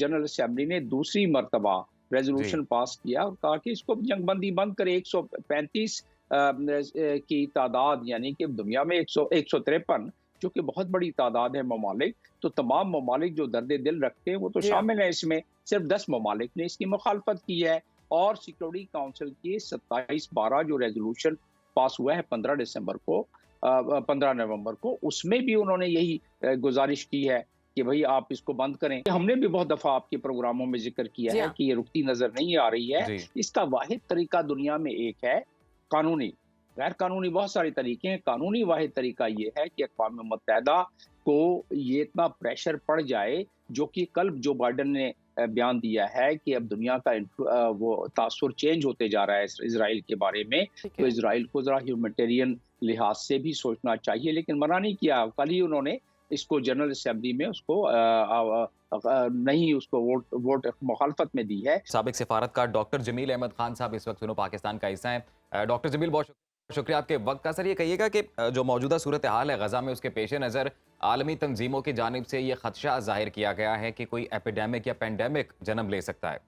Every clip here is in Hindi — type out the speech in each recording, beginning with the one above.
जनरल असेंबली ने दूसरी मर्तबा जी। रेजोल्यूशन पास किया और कहा कि इसको जंगबंदी बंद करे। 135 की तादाद, यानी कि दुनिया में 153, जो कि बहुत बड़ी तादाद है ममालिक, तो तमाम ममालिक जो दर्द दिल रखते हैं वो तो जी हाँ। शामिल है इसमें। सिर्फ 10 ममालिक ने इसकी मुखालफत की है और सिक्योरिटी काउंसिल के 27-12 जो रेजोल्यूशन पास हुआ है 15 दिसंबर को, 15 नवंबर को, उसमें भी उन्होंने यही गुजारिश की है कि भाई आप इसको बंद करें। हमने भी बहुत दफा आपके प्रोग्रामों में जिक्र किया जी है हाँ। कि ये रुकती नजर नहीं आ रही है। जी। इसका वाहिद तरीका दुनिया में एक है, कानूनी। गैर कानूनी बहुत सारे तरीके हैं, कानूनी वाहिद तरीका ये है कि अक़वाम मुत्तहिदा को ये इतना प्रेशर पड़ जाए, जो कि कल जो बाइडन ने बयान दिया है कि अब दुनिया का वो तासुर चेंज होते जा रहा है इसराइल के बारे में, ठीक तो है। इसराइल को जरा ह्यूमैनिटेरियन लिहाज से भी सोचना चाहिए, लेकिन मना नहीं किया। कल ही उन्होंने इसको जनरल असेंबली में उसको नहीं, उसको वोट मुखालफत में दी है। साबिक सिफारतकार डॉक्टर जमील अहमद खान साहब इस वक्त सुनो पाकिस्तान का हिस्सा हैं। डॉक्टर जमील, बहुत शुक्रिया आपके वक्त का। सर, ये कहिएगा कि जो मौजूदा सूरत हाल है गजा में, उसके पेश नज़र आलमी तंजीमों की जानिब से ये खदशा जाहिर किया गया है कि कोई एपिडेमिक या पेंडेमिक जन्म ले सकता है।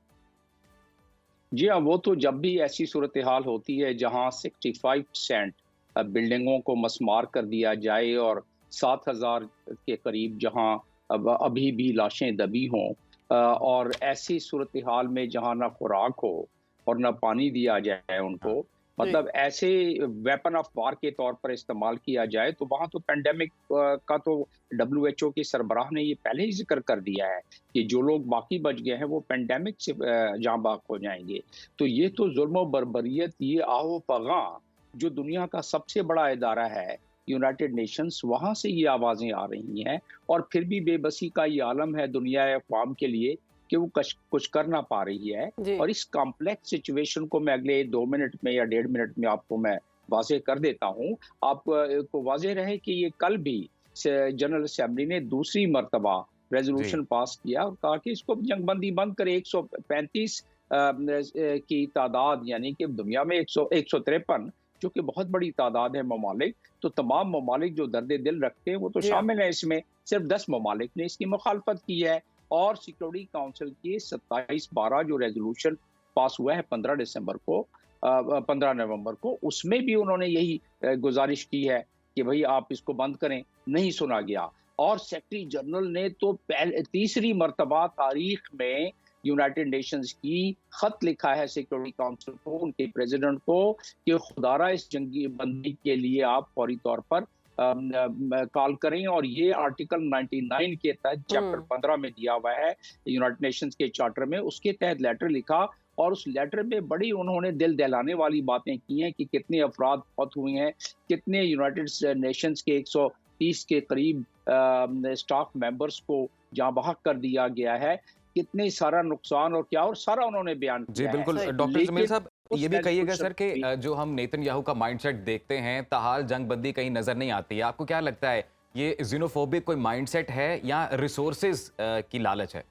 जी हाँ, वो तो जब भी ऐसी सूरत हाल होती है जहाँ 65% बिल्डिंगों को मसमार कर दिया जाए और 7,000 के करीब जहाँ अब अभी भी लाशें दबी हों, और ऐसी सूरत हाल में जहाँ ना खुराक हो और ना पानी दिया जाए हाँ। उनको, जी। मतलब ऐसे वेपन ऑफ वार के तौर पर इस्तेमाल किया जाए, तो वहाँ तो पेंडेमिक का तो WHO के सरबराह ने ये पहले ही जिक्र कर दिया है कि जो लोग बाकी बच गए हैं वो पेंडेमिक से जाँ बाक हो जाएंगे। तो ये तो जुल्म और बर्बरियत, ये आओ पगा, जो दुनिया का सबसे बड़ा इदारा है यूनाइटेड नेशंस, वहाँ से ये आवाज़ें आ रही हैं। और फिर भी बेबसी का ये आलम है दुनिया अक़वाम के लिए कि वो कुछ कर ना पा रही है। जी। और इस कॉम्प्लेक्स सिचुएशन को मैं अगले 2 मिनट में या 1.5 मिनट में आपको मैं वाज़ेह कर देता हूँ। आप को वाज़ेह रहे कि ये कल भी जनरल असेंबली ने दूसरी मर्तबा जी। रेजोल्यूशन पास किया और कहा कि इसको जंगबंदी बंद करे। 135 की तादाद, यानी कि दुनिया में 153, जो कि बहुत बड़ी तादाद है ममालिक, तो तमाम ममालिक जो दर्द दिल रखते हैं वो तो जी हाँ। शामिल है इसमें। सिर्फ 10 ममालिक ने इसकी मुखालफत की है और सिक्योरिटी काउंसिल के 27-12 जो रेजोल्यूशन पास हुआ है 15 दिसंबर को, 15 नवंबर को, उसमें भी उन्होंने यही गुजारिश की है कि भाई आप इसको बंद करें। नहीं सुना गया। और सेक्रेटरी जनरल ने तो तीसरी मर्तबा तारीख में यूनाइटेड नेशंस की खत लिखा है सिक्योरिटी काउंसिल को, उनके प्रेसिडेंट को, कि खुदारा इस जंगी बंदी के लिए आप फौरी तौर पर कॉल करें। और ये आर्टिकल 99 के तहत चैप्टर 15 में दिया हुआ है यूनाइटेड नेशंस के चार्टर में, उसके तहत लेटर लिखा। और उस लेटर में बड़ी उन्होंने दिल दहलाने वाली बातें की हैं कि कितने अफराद फौत हुए हैं, कितने यूनाइटेड नेशंस के 130 के करीब स्टाफ मेंबर्स को जहाँ बहक कर दिया गया है, कितने सारा नुकसान और क्या, और सारा उन्होंने बयान जी, किया है। बिल्कुल। सही। डॉक्टर जमील लेकिन साहब, उस ये भी कहिएगा रेजोल्यूशन सर कि भी जो हम नेतन्याहू का माइंडसेट देखते हैं, ताहाल जंग बंदी कहीं नज़र नहीं आती है। आपको क्या लगता है, ये ज़िनोफोबिक कोई माइंडसेट है या रिसोर्सेज़ की लालच है?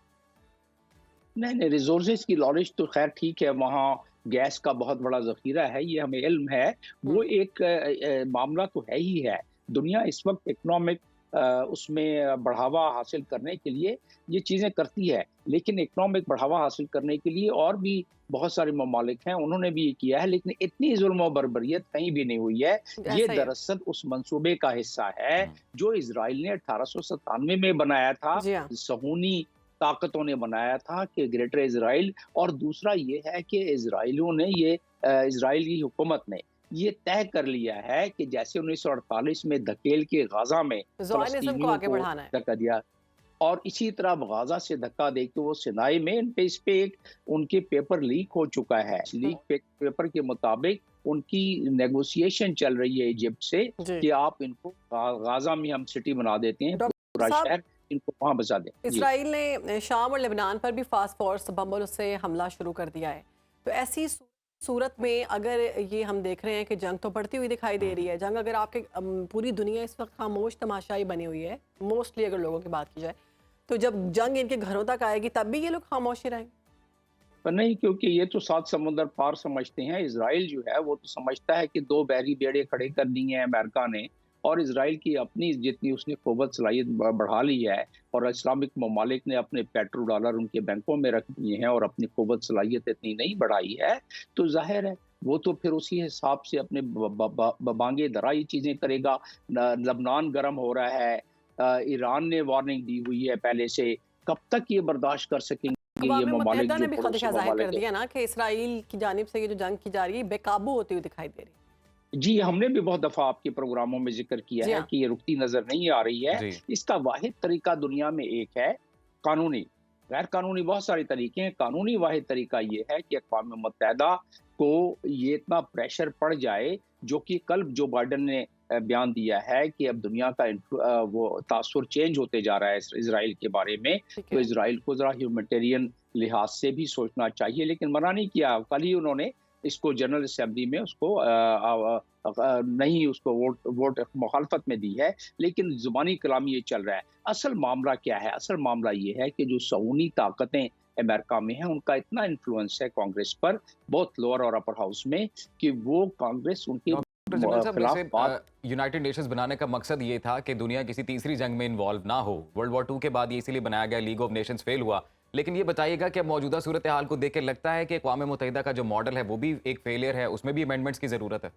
नहीं, नहीं, रिसोर्सेज की नॉलेज तो खैर ठीक है, वहाँ गैस का बहुत बड़ा ज़ख़ीरा है, ये हमें इल्म है। वो एक मामला तो है ही है। दुनिया इस वक्त इकोनॉमिक उसमें बढ़ावा हासिल करने के लिए ये चीज़ें करती है, लेकिन इकोनॉमिक बढ़ावा हासिल करने के लिए और भी बहुत सारे ममालिक हैं, उन्होंने भी ये किया है, लेकिन इतनी जुल्म और बर्बरियत कहीं भी नहीं हुई है। ये ऐसा ही है। दरअसल उस मंसूबे का हिस्सा है हुँ। जो इज़राइल ने 1897 में बनाया था, जी हाँ। सहूनी ताकतों ने बनाया था कि ग्रेटर इज़राइल। और दूसरा ये है कि इज़राइलियों ने ये इज़राइल की हुकूमत ने ये तय कर लिया है कि जैसे 1948 में धकेल के गाज़ा में ज़ोआनिज़्म को फ़लस्तीनियों आगे को बढ़ाना है। धक्का दिया, और इसी तरह गाज़ा से धक्का दे के वो सिनाई में इस पे एक उनके पेपर लीक हो चुका है। लीक पेपर के मुताबिक उनकी नेगोशिएशन चल रही है इजिप्ट से जी। कि आप इनको गाज़ा में हम सिटी बना देते हैं, डॉक्टर पूरा साहब, शहर, इनको वहाँ बसा दें। जी। इसराइल ने शाम और लेबनान पर भी फास्ट फोर्स बमों से हमला शुरू कर दिया है। तो ऐसी सूरत में अगर ये हम देख रहे हैं कि जंग तो बढ़ती हुई दिखाई दे रही है, जंग अगर आपके पूरी दुनिया इस वक्त खामोश तमाशाई बनी हुई है, मोस्टली अगर लोगों की बात की जाए, तो जब जंग इनके घरों तक आएगी तब भी ये लोग खामोश ही रहेंगे? पर नहीं, क्योंकि ये तो 7 समुंदर पार समझते हैं। इज़राइल जो है वो तो समझता है कि 2 बहरी बेड़े खड़े कर दिए हैं अमेरिका ने, और इसराइल की अपनी जितनी उसने क़ुव्वत सलाहियत बढ़ा ली है और इस्लामिक ममालिक ने अपने पेट्रो डॉलर उनके बैंकों में रख दिए हैं और अपनी क़ुव्वत सलाहियत इतनी नहीं बढ़ाई है, तो ज़ाहिर है वो तो फिर उसी हिसाब से अपने बांगे दराई चीज़ें करेगा। लबनान गर्म हो रहा है, ईरान ने वार्निंग दी हुई है पहले से, कब तक ये बर्दाश्त कर सकेंगे ये ममालिक मुत्तहिदा ने जो भी पड़ोसी खदशा जाहिर ममालिक कर है। दिया ना कि इसराइल की जानिब से ये जो जंग की जा रही है बेकाबू होती हुई दिखाई दे रही है। जी, हमने भी बहुत दफ़ा आपके प्रोग्रामों में ज़िक्र किया जी है हाँ। कि ये रुकती नज़र नहीं आ रही है। जी। इसका वाहिद तरीका दुनिया में एक है, कानूनी। गैर कानूनी बहुत सारे तरीके हैं, कानूनी वाहिद तरीका ये है कि अक़वाम मुत्तहिदा को ये इतना प्रेशर पड़ जाए, जो कि कल जो बाइडेन ने बयान दिया है कि अब दुनिया का वो तासुर चेंज होते जा रहा है इज़राइल के बारे में, ठीक तो है। इज़राइल को ज़रा ह्यूमैनिटेरियन लिहाज से भी सोचना चाहिए, लेकिन मना नहीं किया। कल ही उन्होंने इसको जनरल असेंबली में उसको नहीं उसको वोट मुखालफत में दी है, लेकिन ज़ुबानी कलाम ये चल रहा है। असल मामला क्या है? असल मामला ये है कि जो सऊदी ताकतें अमेरिका में हैं, उनका इतना इन्फ्लुएंस है कांग्रेस पर, बोथ लोअर और अपर हाउस में, कि वो कांग्रेस उनके डॉक्टर जमील साहब, खिलाफ वैसे बात। यूनाइटेड नेशंस बनाने का मकसद ये था कि दुनिया किसी तीसरी जंग में इन्वॉल्व ना हो। वर्ल्ड वॉर 2 के बाद ये इसीलिए बनाया गया, लीग ऑफ नेशंस फेल हुआ। लेकिन ये बताइएगा कि अब मौजूदा सूरत हाल को देख के लगता है कि अक़वाम मुत्तहिदा का जो मॉडल है वो भी एक फेलियर है, उसमें भी अमेंडमेंट्स की ज़रूरत है?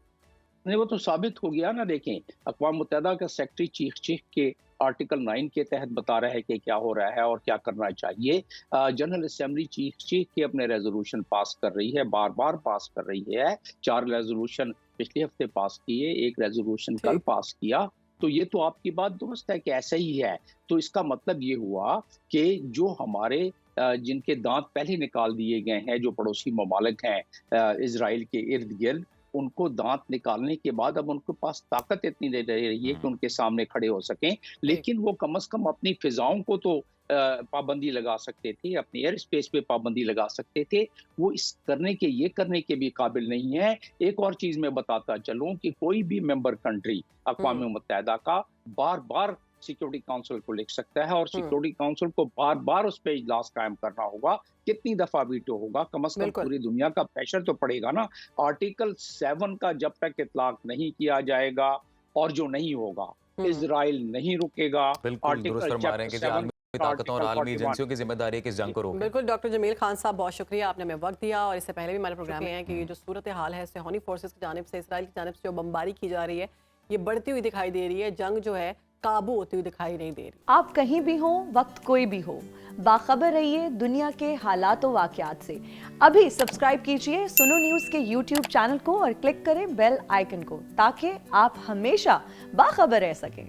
नहीं, वो तो साबित हो गया ना। देखें, अक़वाम मुत्तहिदा का सेक्रेटरी चीख के आर्टिकल 9 के तहत बता रहा है कि क्या हो रहा है और क्या करना चाहिए। जनरल असेंबली चीख के अपने रेजोल्यूशन पास कर रही है, बार-बार पास कर रही है। 4 रेजोल्यूशन पिछले हफ्ते पास किए, 1 रेजोल्यूशन कल पास किया। तो ये तो आपकी बात दुरुस्त है कि ऐसा ही है। तो इसका मतलब ये हुआ कि जो हमारे जिनके दांत पहले निकाल दिए गए हैं, जो पड़ोसी ममालिक हैं इज़राइल के इर्द-गिर्द, उनको दांत निकालने के बाद अब उनके पास ताकत इतनी नहीं रही है कि उनके सामने खड़े हो सकें। लेकिन वो कम से कम अपनी फिजाओं को तो पाबंदी लगा सकते थे, अपने एयर स्पेस पे पाबंदी लगा सकते थे। वो ये करने के भी काबिल नहीं है। एक और चीज़ मैं बताता चलूँ कि कोई भी मेंबर कंट्री अक़वाम मुत्तहिदा का बार-बार सिक्योरिटी काउंसिल को लिख सकता है और सिक्योरिटी काउंसिल को बार-बार उस पे इजलास कायम करना होगा। कितनी दफ़ा वीटो होगा? कम से कम पूरी दुनिया का प्रेशर तो पड़ेगा ना। आर्टिकल 7 का जब तक इतलाक नहीं किया जाएगा और जो नहीं होगा, इज़राइल नहीं रुकेगा। बिल्कुल दुरुस्त फरमा रहे हैं कि आलमी ताकतों और आलमी एजेंसियों की जिम्मेदारी है कि इस जंग को रोकें। बिल्कुल डॉक्टर जमील खान साहब, बहुत शुक्रिया, आपने हमें वक्त दिया। और इससे पहले भी हमारे प्रोग्राम में है कि ये जो सूरत हाल है सेहूनी फोर्सेस की जानिब से, इसराइल की जानिब से जो बमबारी की जा रही है, ये बढ़ती हुई दिखाई दे रही है। जंग जो है काबू होती हुई दिखाई नहीं दे रही। आप कहीं भी हो, वक्त कोई भी हो, बाखबर रहिए दुनिया के हालात व वाक़यात से। अभी सब्सक्राइब कीजिए सुनो न्यूज़ के यूट्यूब चैनल को और क्लिक करें बेल आइकन को, ताकि आप हमेशा बाखबर रह सकें।